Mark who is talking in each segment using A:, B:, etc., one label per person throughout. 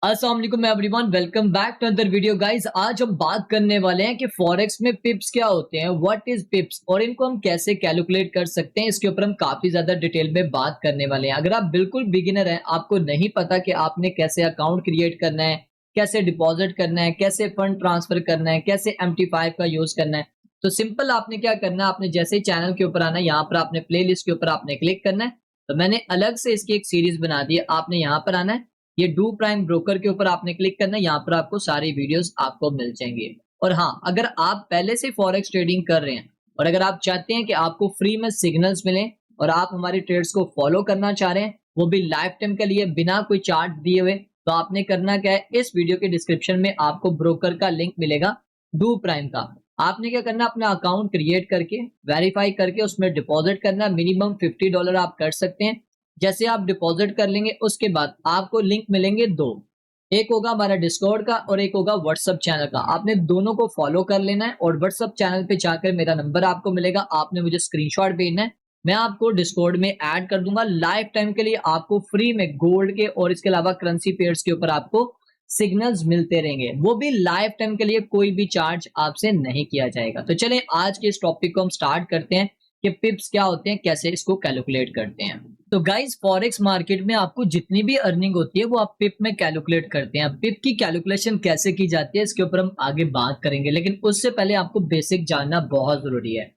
A: अस्सलाम वालेकुम everyone, welcome back to other video guys. आज हम बात करने वाले हैं कि फॉरेक्स में पिप्स क्या होते हैं, व्हाट इज पिप्स और इनको हम कैसे कैलकुलेट कर सकते हैं। इसके ऊपर हम काफी ज्यादा डिटेल में बात करने वाले हैं। अगर आप बिल्कुल बिगिनर हैं, आपको नहीं पता कि आपने कैसे अकाउंट क्रिएट करना है, कैसे डिपॉजिट करना है, कैसे फंड ट्रांसफर करना है, कैसे MT5 का यूज करना है, तो सिंपल आपने क्या करना है, आपने जैसे ही चैनल के ऊपर आना है, यहाँ पर आपने प्ले लिस्ट के ऊपर आपने क्लिक करना है। तो मैंने अलग से इसकी एक सीरीज बना दी है, आपने यहाँ पर आना है, ये डू प्राइम ब्रोकर के ऊपर आपने क्लिक करना है। यहाँ पर आपको सारी वीडियोस आपको मिल जाएंगे। और हाँ, अगर आप पहले से फॉरेक्स ट्रेडिंग कर रहे हैं और अगर आप चाहते हैं कि आपको फ्री में सिग्नल्स मिलें और आप हमारी ट्रेड्स को फॉलो करना चाह रहे हैं, वो भी लाइफ टाइम के लिए बिना कोई चार्ज दिए हुए, तो आपने करना क्या है, इस वीडियो के डिस्क्रिप्शन में आपको ब्रोकर का लिंक मिलेगा डू प्राइम का। आपने क्या करना, अपना अकाउंट क्रिएट करके वेरीफाई करके उसमें डिपॉजिट करना। मिनिमम $50 आप कर सकते हैं। जैसे आप डिपॉजिट कर लेंगे उसके बाद आपको लिंक मिलेंगे दो, एक होगा हमारा डिस्कॉर्ड का और एक होगा व्हाट्सएप चैनल का। आपने दोनों को फॉलो कर लेना है और व्हाट्सएप चैनल पे जाकर मेरा नंबर आपको मिलेगा, आपने मुझे स्क्रीनशॉट भेजना है, मैं आपको डिस्कॉर्ड में ऐड कर दूंगा। लाइफ टाइम के लिए आपको फ्री में गोल्ड के और इसके अलावा करेंसी पेयर्स के ऊपर आपको सिग्नल्स मिलते रहेंगे, वो भी लाइफ टाइम के लिए, कोई भी चार्ज आपसे नहीं किया जाएगा। तो चले आज के इस टॉपिक को हम स्टार्ट करते हैं कि पिप्स क्या होते हैं, कैसे इसको कैलकुलेट करते हैं। तो गाइस, फॉरेक्स मार्केट में आपको जितनी भी अर्निंग होती है वो आप पिप में कैलकुलेट करते हैं। पिप की कैलकुलेशन कैसे की जाती है इसके ऊपर हम आगे बात करेंगे, लेकिन उससे पहले आपको बेसिक जानना बहुत जरूरी है।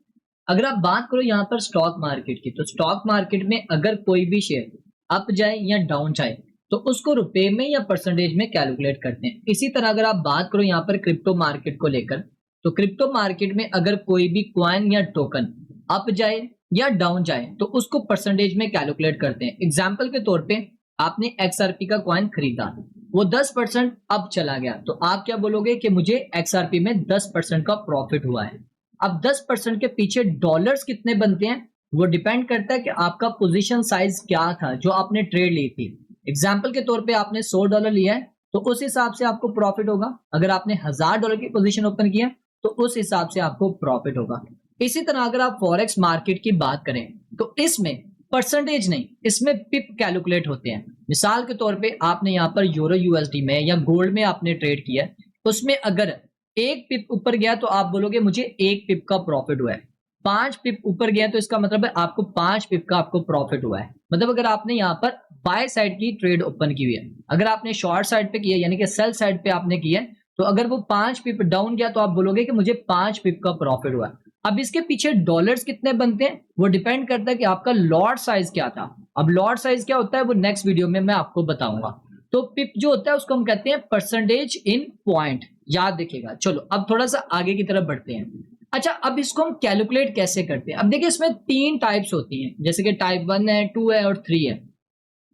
A: अगर आप बात करो यहाँ पर स्टॉक मार्केट की, तो स्टॉक मार्केट में अगर कोई भी शेयर अप जाए या डाउन जाए तो उसको रुपए में या परसेंटेज में कैलकुलेट करते हैं। इसी तरह अगर आप बात करो यहाँ पर क्रिप्टो मार्केट को लेकर, तो क्रिप्टो मार्केट में अगर कोई भी कॉइन या टोकन अप जाए या डाउन जाए तो उसको परसेंटेज में कैलकुलेट करते हैं। एग्जाम्पल के तौर पे आपने XRP का कॉइन खरीदा, वो 10% अप चला गया, तो आप क्या बोलोगे कि मुझे XRP में 10% का प्रॉफिट हुआ है। अब 10% के पीछे डॉलर्स कितने बनते हैं वो डिपेंड करता है कि आपका पोजीशन साइज क्या था जो आपने ट्रेड ली थी। एग्जाम्पल के तौर पे आपने $100 लिया है तो उस हिसाब से आपको प्रॉफिट होगा। अगर आपने $1000 की पोजीशन ओपन किया तो उस हिसाब से आपको प्रॉफिट होगा। इसी तरह अगर आप फॉरेक्स मार्केट की बात करें तो इसमें परसेंटेज नहीं, इसमें पिप कैलकुलेट होते हैं। मिसाल के तौर पे आपने यहाँ पर यूरो USD में या गोल्ड में आपने ट्रेड किया, उसमें अगर एक पिप ऊपर गया तो आप बोलोगे मुझे एक पिप का प्रॉफिट हुआ है। 5 पिप ऊपर गया तो इसका मतलब है आपको 5 पिप का आपको प्रॉफिट हुआ है। मतलब अगर आपने यहाँ पर बाय साइड की ट्रेड ओपन की हुई है, अगर आपने शॉर्ट साइड पे किया यानी कि सेल साइड पे आपने किया, तो अगर वो 5 पिप डाउन गया तो आप बोलोगे कि मुझे 5 पिप का प्रॉफिट हुआ है। अब इसके पीछे डॉलर्स कितने बनते हैं वो डिपेंड करता है कि आपका लॉट साइज क्या था। अब लॉट साइज क्या होता है वो नेक्स्ट वीडियो में मैं आपको बताऊंगा। तो पिप जो होता है उसको हम कहते हैं परसेंटेज इन पॉइंट, याद रखिएगा। चलो अब थोड़ा सा आगे की तरफ बढ़ते हैं। अच्छा, अब इसको हम कैलकुलेट कैसे करते हैं। अब देखिए, इसमें 3 टाइप्स होती हैं, जैसे कि टाइप 1 है, 2 है और 3 है।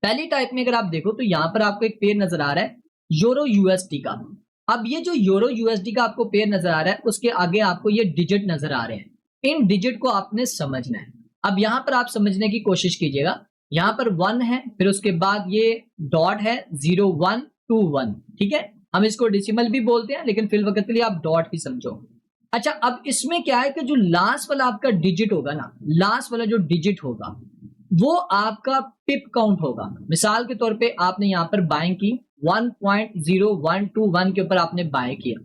A: पहली टाइप में अगर आप देखो तो यहाँ पर आपको एक पेयर नजर आ रहा है यूरो USD का। अब ये जो यूरो USD का आपको पेयर नजर आ रहा है उसके आगे आपको ये डिजिट नजर आ रहे हैं। इन डिजिट को आपने समझना है। अब यहाँ पर आप समझने की कोशिश कीजिएगा। यहाँ पर 1 है, फिर उसके बाद ये डॉट है 0121, ठीक है। हम इसको डेसिमल भी बोलते हैं लेकिन फिल वक्त के लिए आप डॉट ही समझो। अच्छा, अब इसमें क्या है कि जो लास्ट वाला आपका डिजिट होगा ना, लास्ट वाला जो डिजिट होगा वो आपका पिप काउंट होगा। मिसाल के तौर पे आपने यहाँ पर बाइंग की 1.0121 के ऊपर आपने बाय किया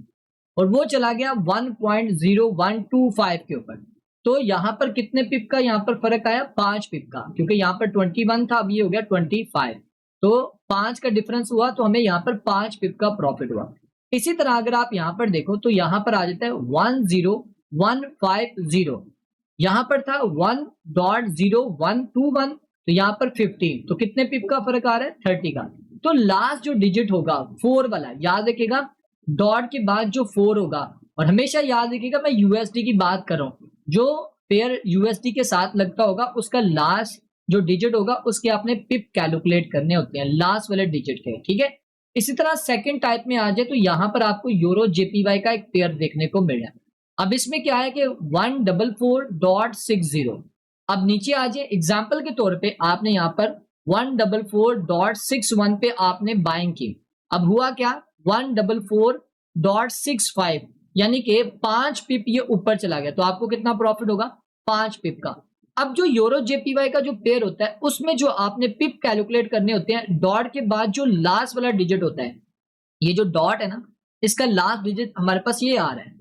A: और वो चला गया 1.0125 के ऊपर, तो यहाँ पर कितने पिप का यहाँ पर फर्क आया, 5 पिप का, क्योंकि यहाँ पर 21 था, अब ये हो गया 25, तो 5 का डिफरेंस हुआ, तो हमें यहाँ पर 5 पिप का प्रॉफिट हुआ। इसी तरह अगर आप यहाँ पर देखो तो यहाँ पर आ जाता है 10150, यहाँ पर था 1.0121, तो यहाँ पर 15, तो कितने पिप का फर्क आ रहा है, 30 का। तो लास्ट जो डिजिट होगा 4 वाला, याद रखिएगा, डॉट के बाद जो 4 होगा, और हमेशा याद रखिएगा मैं USD की बात कर रहा हूँ, जो पेयर USD के साथ लगता होगा उसका लास्ट जो डिजिट होगा उसके आपने पिप कैलकुलेट करने होते हैं, लास्ट वाले डिजिट के, ठीक है। इसी तरह सेकंड टाइप में आ जाए तो यहाँ पर आपको यूरो JPY का एक पेयर देखने को मिल रहा है। अब इसमें क्या है कि 144.60, अब नीचे आ जाए, एग्जाम्पल के तौर पे आपने यहाँ पर 144.61 पे आपने बाइंग की, अब हुआ क्या 144.65, यानी कि 5 पिप ये ऊपर चला गया, तो आपको कितना प्रॉफिट होगा, 5 पिप का। अब जो यूरो JPY का जो पेयर होता है उसमें जो आपने पिप कैलकुलेट करने होते हैं, डॉट के बाद जो लास्ट वाला डिजिट होता है ये जो डॉट है ना, इसका लास्ट डिजिट हमारे पास ये आ रहा है।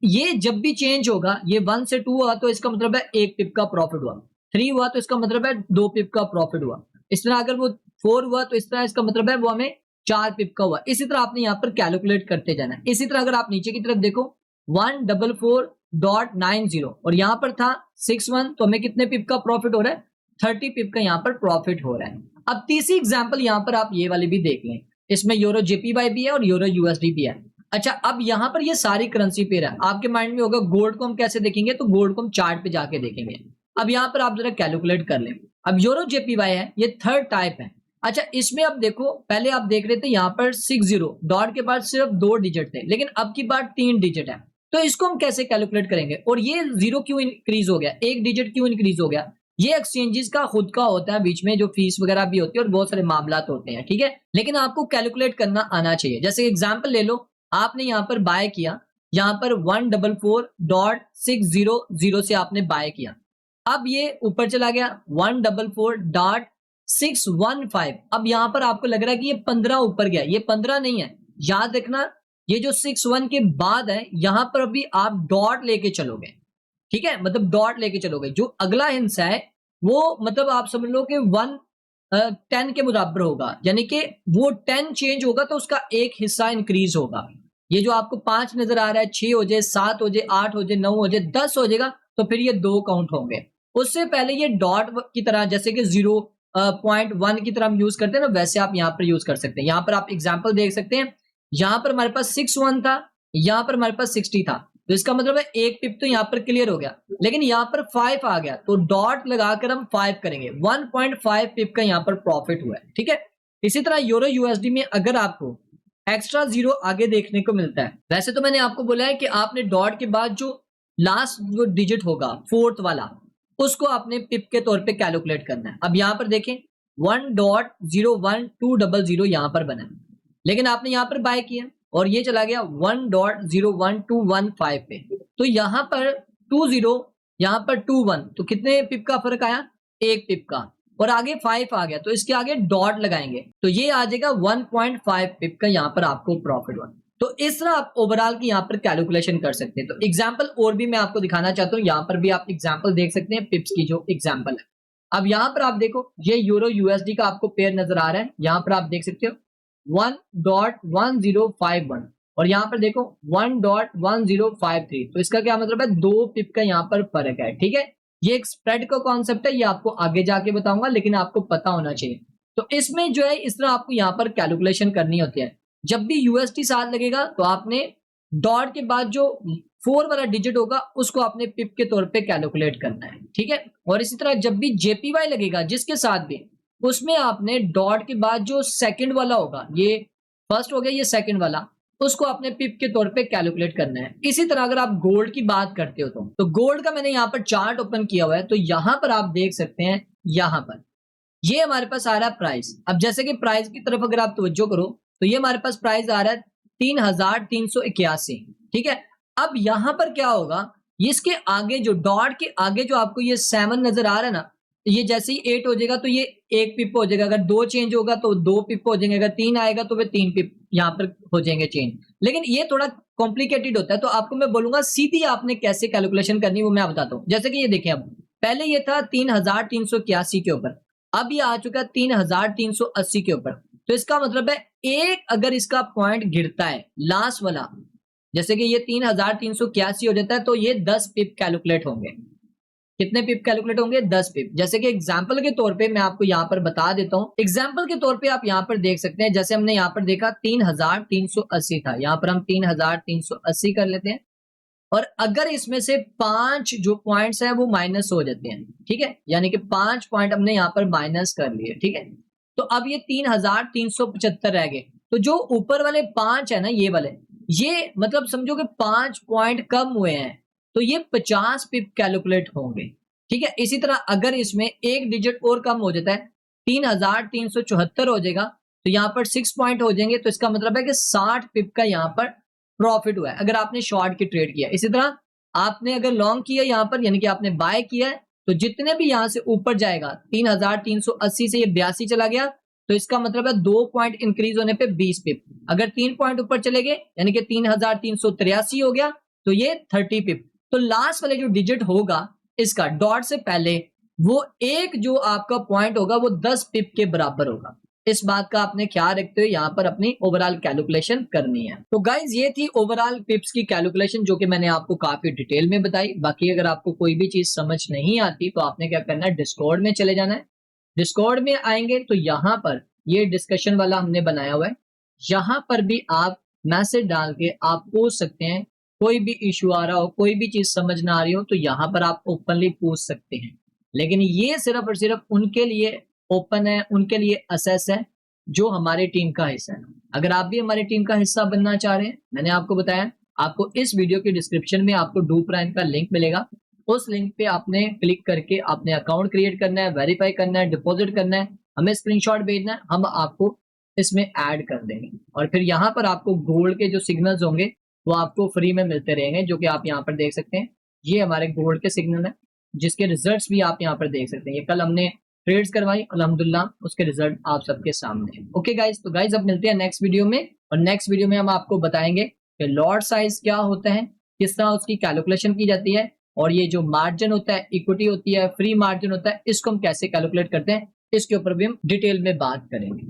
A: ये जब भी चेंज होगा, ये 1 से 2 हुआ तो इसका मतलब है 1 पिप का प्रॉफिट हुआ, 3 हुआ तो इसका मतलब है 2 पिप का प्रॉफिट हुआ, इस तरह अगर वो 4 हुआ तो इस तरह इसका मतलब है वो हमें 4 पिप का हुआ। इसी तरह आपने यहाँ पर कैलकुलेट करते जाना है। इसी तरह अगर आप नीचे की तरफ देखो 144.90 और यहाँ पर था 61, तो हमें कितने पिप का प्रॉफिट हो रहा है? 30 पिप का यहाँ पर प्रॉफिट हो रहा है। अब तीसरी एग्जाम्पल यहाँ पर आप ये वाली भी देख लें, इसमें यूरो जेपीवाई भी है और यूरो यूएसडी भी है। अच्छा, अब यहाँ पर ये सारी करेंसी पेयर है। आपके माइंड में होगा गोल्ड को हम कैसे देखेंगे, तो गोल्ड को हम चार्ट पे जाके देखेंगे। अब यहाँ पर आप जरा कैलकुलेट कर लें। अब यूरो जेपीवाई है, ये थर्ड टाइप है। अच्छा, इसमें अब देखो, पहले आप देख रहे थे यहाँ पर 60 डॉट के बाद सिर्फ 2 डिजिट थे, लेकिन अब की बार 3 डिजिट है। तो इसको हम कैसे कैलकुलेट करेंगे, और ये 0 क्यों इंक्रीज हो गया, 1 डिजिट क्यों इंक्रीज हो गया? ये एक्सचेंजेस का खुद का होता है, बीच में जो फीस वगैरह भी होती है और बहुत सारे मामला होते हैं, ठीक है। लेकिन आपको कैलकुलेट करना आना चाहिए। जैसे एग्जांपल ले लो, आपने यहाँ पर बाय किया, यहाँ पर 144.600 से आपने बाय किया। अब ये ऊपर चला गया 144.615। अब यहाँ पर आपको लग रहा है कि ये 15 ऊपर गया, ये 15 नहीं है। याद रखना, ये जो 61 के बाद है, यहां पर अभी आप डॉट लेके चलोगे, ठीक है, मतलब डॉट लेके चलोगे। जो अगला हिस्सा है वो मतलब आप समझ लो कि 10 के बराबर होगा, यानी कि वो 10 चेंज होगा तो उसका एक हिस्सा इंक्रीज होगा। ये जो आपको 5 नजर आ रहा है, 6 हो जाए, 7 हो जाए, 8 हो जाए, 9 हो जाए, 10 हो जाएगा, तो फिर ये 2 काउंट होंगे। उससे पहले ये डॉट की तरह, जैसे कि 0.1 की तरह हम यूज करते हैं ना, वैसे आप यहाँ पर यूज कर सकते हैं। यहाँ पर आप एग्जाम्पल देख सकते हैं, यहां पर हमारे पास 61 था, यहां पर हमारे पास 60 था, तो इसका मतलब है एक पिप तो यहां पर क्लियर हो गया, लेकिन यहां पर 5 आ गया, तो डॉट लगाकर हम 5 करेंगे। 1.5 पिप का यहां पर प्रॉफिट हुआ है, ठीक है। इसी तरह यूरो यूएसडी में अगर आपको एक्स्ट्रा 0 आगे देखने को मिलता है, वैसे तो मैंने आपको बोला है कि आपने डॉट के बाद जो लास्ट जो डिजिट होगा, फोर्थ वाला, उसको आपने पिप के तौर पे कैलकुलेट करना है। अब यहां पर देखें 1.01200 यहां पर बना है, लेकिन आपने यहां पर बाय किया और ये चला गया 1.01215 पे, तो यहां पर 20, यहां पर 21, तो कितने पिप का फर्क आया? 1 पिप का, और आगे 5 आ गया, तो इसके आगे डॉट लगाएंगे तो ये आ जाएगा 1.5 पिप का यहां पर आपको प्रॉफिट हुआ। तो इस तरह आप ओवरऑल की यहां पर कैलकुलेशन कर सकते हैं। तो एग्जाम्पल और भी मैं आपको दिखाना चाहता हूं, यहां पर भी आप एग्जाम्पल देख सकते हैं, पिप्स की जो एग्जाम्पल है। अब यहां पर आप देखो, ये यूरो यूएसडी का आपको पेयर नजर आ रहा है, यहां पर आप देख सकते हो 1.1051, और यहां पर देखो 1.1053, तो इसका क्या मतलब है? 2 पिप का यहां पर फर्क है, ठीक है। ये एक स्प्रेड का कॉन्सेप्ट है, ये आपको आगे जाके बताऊंगा, लेकिन आपको पता होना चाहिए। तो इसमें जो है, इस तरह आपको यहां पर कैलकुलेशन करनी होती है। जब भी यूएसटी साथ लगेगा तो आपने डॉट के बाद जो 4 वाला डिजिट होगा उसको आपने पिप के तौर पे कैलकुलेट करना है, ठीक है। और इसी तरह जब भी जेपीवाई लगेगा जिसके साथ भी, उसमें आपने डॉट के बाद जो सेकंड वाला होगा, ये फर्स्ट हो गया, ये सेकंड वाला, उसको आपने पिप के तौर पे कैलकुलेट करना है। इसी तरह अगर आप गोल्ड की बात करते हो तो गोल्ड का मैंने यहाँ पर चार्ट ओपन किया हुआ है, तो यहां पर आप देख सकते हैं, यहां पर ये हमारे पास आ रहा है प्राइस। अब जैसे कि प्राइस की तरफ अगर आप तवज्जो करो, तो ये हमारे पास प्राइस आ रहा है 3381, ठीक है। अब यहां पर क्या होगा, इसके आगे जो डॉट के आगे जो आपको ये 7 नजर आ रहा है ना, ये जैसे ही 8 हो जाएगा तो ये 1 पिप हो जाएगा, अगर 2 चेंज होगा तो 2 पिप हो जाएंगे, अगर 3 आएगा तो फिर 3 पिप यहाँ पर हो जाएंगे चेंज। लेकिन ये थोड़ा कॉम्प्लिकेटेड होता है, तो आपको मैं बोलूंगा सीधी आपने कैसे कैलकुलेशन करनी वो मैं बताता हूँ। जैसे कि ये देखिए, अब पहले ये था 3381 के ऊपर, अब ये आ चुका है 3380 के ऊपर, तो इसका मतलब है एक अगर इसका पॉइंट गिरता है लास्ट वाला, जैसे कि ये 3381 हो जाता है, तो ये 10 पिप कैलकुलेट होंगे। कितने पिप कैलकुलेट होंगे? 10 पिप। जैसे कि एग्जांपल के तौर पे मैं आपको यहाँ पर बता देता हूँ, एग्जांपल के तौर पे आप यहाँ पर देख सकते हैं, जैसे हमने यहाँ पर देखा 3380 था, यहाँ पर हम 3380 कर लेते हैं, और अगर इसमें से 5 जो पॉइंट्स हैं वो माइनस हो जाते हैं, ठीक है, यानी कि 5 पॉइंट हमने यहाँ पर माइनस कर लिए, ठीक है, तो अब ये 3375 रह गए। तो जो ऊपर वाले 5 है ना, ये वाले, ये मतलब समझो कि 5 पॉइंट कम हुए हैं, तो ये 50 पिप कैलकुलेट होंगे, ठीक है। इसी तरह अगर इसमें एक डिजिट और कम हो जाता है, 3374 हो जाएगा, तो यहाँ पर 6 पॉइंट हो जाएंगे, तो इसका मतलब है कि 60 पिप का यहाँ पर प्रॉफिट हुआ है अगर आपने शॉर्ट की ट्रेड किया। इसी तरह आपने अगर लॉन्ग किया यहाँ पर, यानी कि आपने बाय किया है, तो जितने भी यहाँ से ऊपर जाएगा 3380 से ये 82 चला गया, तो इसका मतलब है 2 पॉइंट इंक्रीज होने पे 20 पिप। अगर 3 पॉइंट ऊपर चले गए यानी कि 3383 हो गया तो ये 30 पिप। तो लास्ट वाले जो डिजिट होगा इसका डॉट से पहले वो एक जो आपका पॉइंट होगा वो 10 पिप के बराबर होगा। इस बात का आपने ख्याल रखते हुए यहाँ पर अपनी ओवरऑल कैलकुलेशन करनी है। तो गाइज ये थी ओवरऑल पिप्स की कैलकुलेशन जो कि मैंने आपको काफी डिटेल में बताई। बाकी अगर आपको कोई भी चीज समझ नहीं आती तो आपने क्या करना है, डिस्कॉर्ड में चले जाना है। डिस्कॉर्ड में आएंगे तो यहाँ पर ये डिस्कशन वाला हमने बनाया हुआ है, यहाँ पर भी आप मैसेज डाल के आप पूछ सकते हैं। कोई भी इश्यू आ रहा हो, कोई भी चीज समझ ना आ रही हो तो यहाँ पर आप ओपनली पूछ सकते हैं। लेकिन ये सिर्फ और सिर्फ उनके लिए ओपन है, उनके लिए असेस है जो हमारे टीम का हिस्सा है। अगर आप भी हमारी टीम का हिस्सा बनना चाह रहे हैं, मैंने आपको बताया आपको इस वीडियो के डिस्क्रिप्शन में आपको डू प्राइम का लिंक मिलेगा। उस लिंक पे आपने क्लिक करके अपने अकाउंट क्रिएट करना है, वेरीफाई करना है, डिपॉजिट करना है, हमें स्क्रीनशॉट भेजना है, हम आपको इसमें ऐड कर देंगे। और फिर यहाँ पर आपको गोल्ड के जो सिग्नल्स होंगे वो आपको फ्री में मिलते रहेंगे, जो कि आप यहाँ पर देख सकते हैं। ये हमारे गोल्ड के सिग्नल है जिसके रिजल्ट्स भी आप यहाँ पर देख सकते हैं। ये कल हमने ट्रेड्स करवाई, अल्हम्दुलिल्लाह उसके रिजल्ट आप सबके सामने हैं। ओके गाइज, तो गाइज अब मिलते हैं नेक्स्ट वीडियो में, और नेक्स्ट वीडियो में हम आपको बताएंगे कि लॉट साइज क्या होता है, किस तरह उसकी कैलकुलेशन की जाती है, और ये जो मार्जिन होता है, इक्विटी होती है, फ्री मार्जिन होता है, इसको हम कैसे कैलकुलेट करते हैं, इसके ऊपर भी हम डिटेल में बात करेंगे।